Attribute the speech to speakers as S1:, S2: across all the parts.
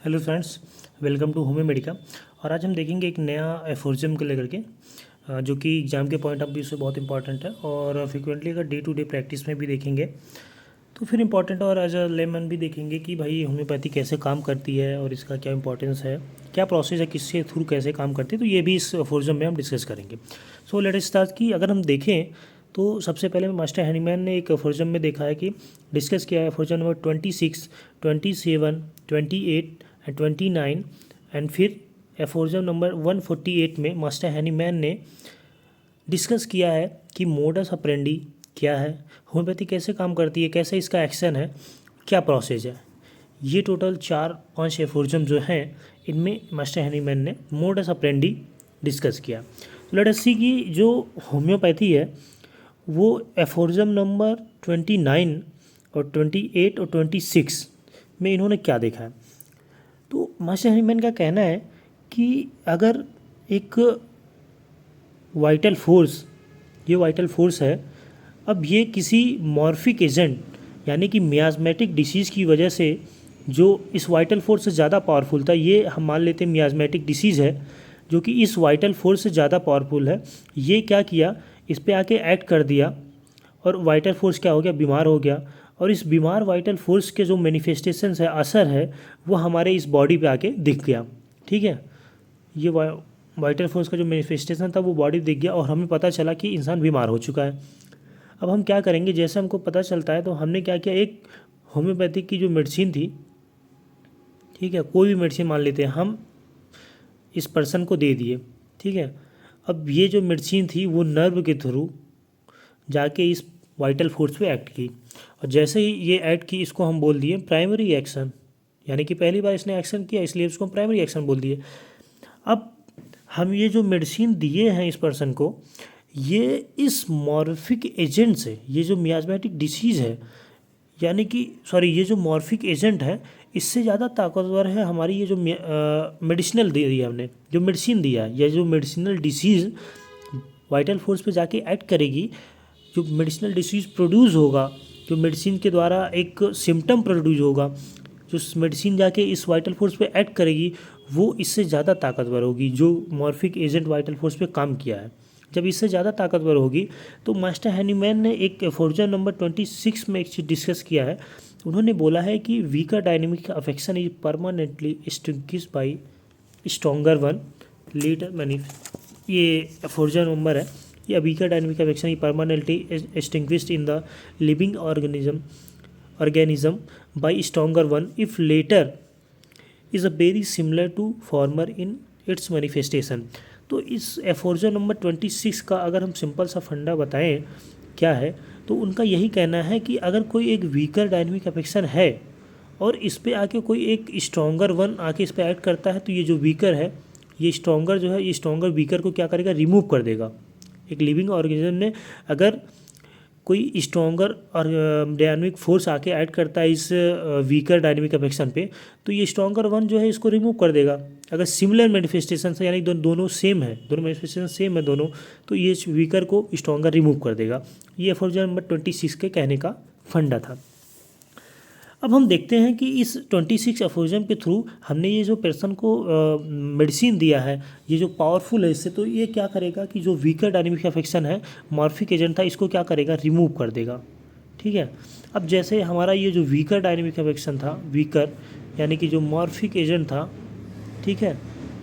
S1: Hello friends, welcome to होमे Medica. और आज हम देखेंगे एक नया एफोरिज्म को लेकर के जो कि एग्ज़ाम के पॉइंट ऑफ व्यू से बहुत इंपॉर्टेंट है और फ्रिक्वेंटली अगर डे टू डे प्रैक्टिस में भी देखेंगे तो फिर इंपॉर्टेंट, और एज अ लेमन भी देखेंगे कि भाई होम्योपैथी कैसे काम करती है और इसका क्या इंपॉर्टेंस है, क्या प्रोसेस है, किसके थ्रू कैसे काम करती है। तो ये भी इस एफोरिज्म में हम डिस्कस करेंगे। सो लेट अस स्टार्ट कि अगर हम देखें तो सबसे पहले मास्टर हैनीमैन ने एक एफोरिज्म में देखा है कि डिस्कस किया है एफोरिज्म नंबर 26, 27, 28 एंड 29। एंड फिर एफोरिज्म नंबर 148 में मास्टर हैनीमैन ने डिस्कस किया है कि मोडस ऑपरेंडी क्या है, होम्योपैथी कैसे काम करती है, कैसे इसका एक्शन है, क्या प्रोसेस है। ये टोटल 4-5 एफोरिज्म जो हैं इनमें मास्टर हैनीमैन ने मोडस ऑपरेंडी डिस्कस किया। लेट अस सी कि जो होम्योपैथी है वो एफोरिज्म नंबर 29 और 28 और 26 में इन्होंने क्या देखा है। तो मास्टर हैनीमैन का कहना है कि अगर एक वाइटल फोर्स, ये वाइटल फोर्स है, अब ये किसी मॉर्फिक एजेंट यानी कि मियाज़मेटिक डिसीज़ की वजह से जो इस वाइटल फोर्स से ज़्यादा पावरफुल था, ये हम मान लेते हैं मियाज़मेटिक डिसीज़ है जो कि इस वाइटल फोर्स से ज़्यादा पावरफुल है। ये क्या किया, इस पे आके एक्ट कर दिया और वाइटल फोर्स क्या हो गया, बीमार हो गया। और इस बीमार वाइटल फोर्स के जो मैनिफेस्टेशंस है, असर है, वो हमारे इस बॉडी पे आके दिख गया। ठीक है, ये वाइटल फोर्स का जो मैनिफेस्टेशन था वो बॉडी दिख गया और हमें पता चला कि इंसान बीमार हो चुका है। अब हम क्या करेंगे, जैसे हमको पता चलता है तो हमने क्या किया, एक होम्योपैथिक की जो मेडिसिन थी, ठीक है, कोई भी मेडिसिन मान लेते हैं, हम इस पर्सन को दे दिए। ठीक है, अब ये जो मेडिसिन थी वो नर्व के थ्रू जाके इस वाइटल फोर्स पे एक्ट की, और जैसे ही ये एक्ट की इसको हम बोल दिए प्राइमरी एक्शन, यानी कि पहली बार इसने एक्शन किया इसलिए उसको हम प्राइमरी एक्शन बोल दिए। अब हम ये जो मेडिसिन दिए हैं इस पर्सन को, ये इस मॉर्फिक एजेंट से, ये जो मियाज़मेटिक डिसीज़ है, यानी कि सॉरी, ये जो मॉर्फिक एजेंट है इससे ज़्यादा ताकतवर है हमारी ये जो मेडिसिनल दे दिया हमने, जो मेडिसिन दिया है, या जो मेडिसिनल डिसीज़ वाइटल फोर्स पे जाके एक्ट करेगी, जो मेडिसिनल डिसीज़ प्रोड्यूस होगा, जो मेडिसिन के द्वारा एक सिम्टम प्रोड्यूस होगा, जो मेडिसिन जाके इस वाइटल फोर्स पे एक्ट करेगी, वो इससे ज़्यादा ताकतवर होगी जो मॉर्फिक एजेंट वाइटल फोर्स पे काम किया है। जब इससे ज़्यादा ताकतवर होगी तो मास्टर हैनीमैन ने एक एफोरिज्म नंबर 26 में एक चीज़ डिस्कस किया है। उन्होंने बोला है कि weaker dynamic affection is permanently extinguished by stronger one लेटर मैनी, ये एफोरिज्म नंबर है। ये weaker dynamic affection is permanently extinguished in the living organism by stronger one if later is a very similar to former in its manifestation। तो इस aphorism number 26 का अगर हम सिंपल सा फंडा बताएं क्या है, तो उनका यही कहना है कि अगर कोई एक वीकर डायनेमिक अफेक्शन है और इस पे आके कोई एक स्ट्रॉन्गर वन आके इस पे ऐड करता है, तो ये जो वीकर है, ये स्ट्रॉन्गर जो है, ये स्ट्रॉन्गर वीकर को क्या करेगा, रिमूव कर देगा। एक लिविंग ऑर्गेनिज्म ने अगर कोई स्ट्रॉन्गर और डायनामिक फोर्स आके ऐड करता है इस वीकर डायनामिक अफेक्शन पे, तो ये स्ट्रॉन्गर वन जो है इसको रिमूव कर देगा। अगर सिमिलर मैनिफेस्टेशन है, यानी दोनों सेम है, दोनों मैनिफेस्टेशन सेम है दोनों, तो ये वीकर को स्ट्रॉन्गर रिमूव कर देगा। ये एफोरिज्म नंबर 26 के कहने का फंडा था। अब हम देखते हैं कि इस 26 एफोरिज्म के थ्रू हमने ये जो पर्सन को मेडिसिन दिया है, ये जो पावरफुल है इससे, तो ये क्या करेगा कि जो वीकर डायनेमिक अफेक्शन है, मॉर्फिक एजेंट था, इसको क्या करेगा, रिमूव कर देगा। ठीक है, अब जैसे हमारा ये जो वीकर डायनेमिक अफेक्शन था, वीकर यानी कि जो मॉर्फिक एजेंट था, ठीक है,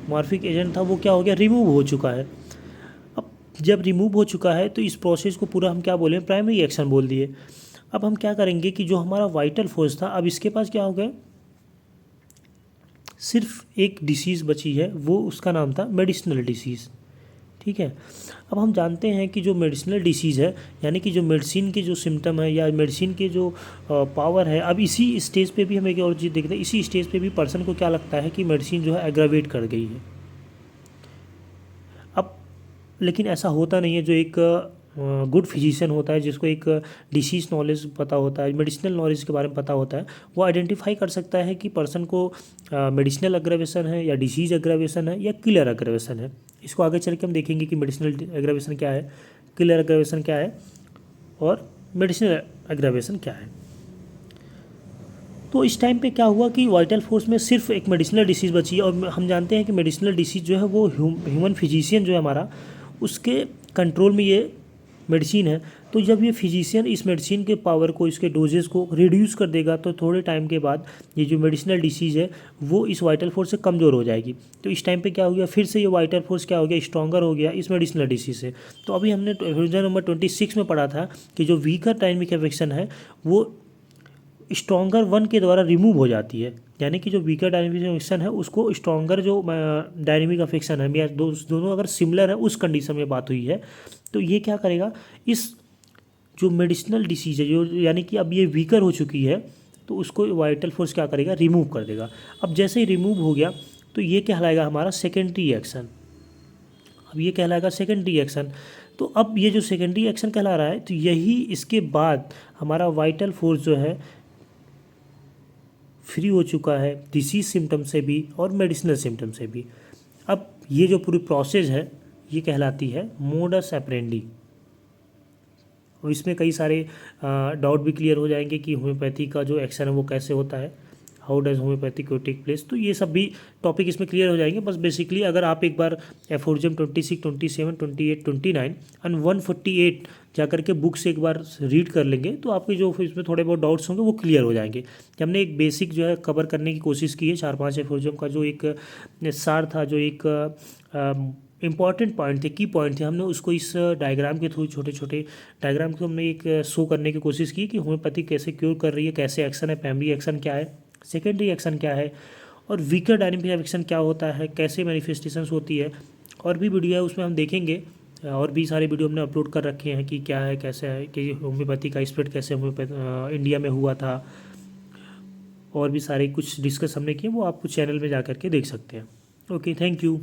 S1: मॉर्फिक एजेंट था, वो क्या हो गया, रिमूव हो चुका है। अब जब रिमूव हो चुका है तो इस प्रोसेस को पूरा हम क्या बोले, प्राइमरी एक्शन बोल दिए। अब हम क्या करेंगे कि जो हमारा वाइटल फोर्स था, अब इसके पास क्या हो गया, सिर्फ एक डिसीज़ बची है, वो उसका नाम था मेडिसिनल डिसीज़। ठीक है, अब हम जानते हैं कि जो मेडिसिनल डिसीज़ है, यानी कि जो मेडिसिन के जो सिम्टम है या मेडिसिन के जो पावर है, अब इसी स्टेज पे भी हम एक और चीज़ देखते हैं, इसी स्टेज पे भी पर्सन को क्या लगता है कि मेडिसिन जो है एग्रावेट कर गई है। अब लेकिन ऐसा होता नहीं है। जो एक गुड फिजिशियन होता है, जिसको एक डिसीज़ नॉलेज पता होता है, मेडिसिनल नॉलेज के बारे में पता होता है, वो आइडेंटिफाई कर सकता है कि पर्सन को मेडिसिनल एग्रावेशन है या डिसीज़ एग्रावेशन है या किलर एग्रावेशन है। इसको आगे चल के हम देखेंगे कि मेडिसिनल एग्रावेशन क्या है, किलर एग्रावेशन क्या है और मेडिसिनल एग्रावेशन क्या है। तो इस टाइम पे क्या हुआ कि वाइटल फोर्स में सिर्फ एक मेडिसिनल डिसीज़ बची है, और हम जानते हैं कि मेडिसिनल डिसीज़ जो है वो ह्यूमन फिजिशियन जो है हमारा, उसके कंट्रोल में ये मेडिसिन है। तो जब ये फिजिशियन इस मेडिसिन के पावर को, इसके डोजेस को रिड्यूस कर देगा, तो थोड़े टाइम के बाद ये जो मेडिसिनल डिसीज़ है वो इस वाइटल फोर्स से कमज़ोर हो जाएगी। तो इस टाइम पे क्या हो गया, फिर से ये वाइटल फोर्स क्या हो गया, स्ट्रॉन्गर हो गया इस मेडिसिनल डिसीज़ से। तो अभी हमने एफर्जम नंबर 26 में पढ़ा था कि जो वीकर डायनेमिक अफेक्शन है वो स्ट्रॉन्गर वन के द्वारा रिमूव हो जाती है, यानी कि जो वीकर डायनेमिक अफेक्शन है उसको स्ट्रॉन्गर जो डायनेमिक अफेक्शन है, या दोनों अगर सिमिलर है उस कंडीशन में बात हुई है, तो ये क्या करेगा, इस जो मेडिसिनल डिसीज है जो, यानी कि अब ये वीकर हो चुकी है, तो उसको वाइटल फोर्स क्या करेगा, रिमूव कर देगा। अब जैसे ही रिमूव हो गया तो ये कहलाएगा हमारा सेकेंडरी एक्शन। अब ये कहलाएगा सेकेंडरी एक्शन। तो अब ये जो सेकेंडरी एक्शन कहला रहा है, तो यही इसके बाद हमारा वाइटल फोर्स जो है फ्री हो चुका है डिसीज सिम्टम से भी और मेडिसिनल सिम्टम से भी। अब ये जो पूरी प्रोसेस है ये कहलाती है मोडस ऑपरेंडी, और इसमें कई सारे डाउट भी क्लियर हो जाएंगे कि होम्योपैथी का जो एक्शन है वो कैसे होता है, हाउ डज होम्योपैथी को टेक प्लेस। तो ये सब भी टॉपिक इसमें क्लियर हो जाएंगे। बस बेसिकली अगर आप एक बार एफोरिज्म 26, 27, 28, 29 एंड 148 जाकर के बुक से एक बार रीड कर लेंगे तो आपके जो इसमें थोड़े बहुत डाउट्स होंगे वो क्लियर हो जाएंगे। हमने एक बेसिक जो है कवर करने की कोशिश की है, 4-5 एफोरिज्म का जो एक सार था, जो एक इंपॉर्टेंट पॉइंट थे, की पॉइंट थे, हमने उसको इस डायग्राम के थ्रू, छोटे छोटे डायग्राम को हमने एक शो करने की कोशिश की कि होम्योपैथी कैसे क्योर कर रही है, कैसे एक्शन है, प्राइमरी एक्शन क्या है, सेकेंडरी एक्शन क्या है, और वीकर डायनेमिक एक्शन क्या होता है, कैसे मैनिफेस्टेशंस होती है। और भी वीडियो है उसमें हम देखेंगे, और भी सारे वीडियो हमने अपलोड कर रखे हैं कि क्या है, कैसे है, कि होम्योपैथी का स्प्रेड कैसे इंडिया में हुआ था, और भी सारे कुछ डिस्कस हमने किए, वो आप कुछ चैनल में जा करके देख सकते हैं। Okay, thank you.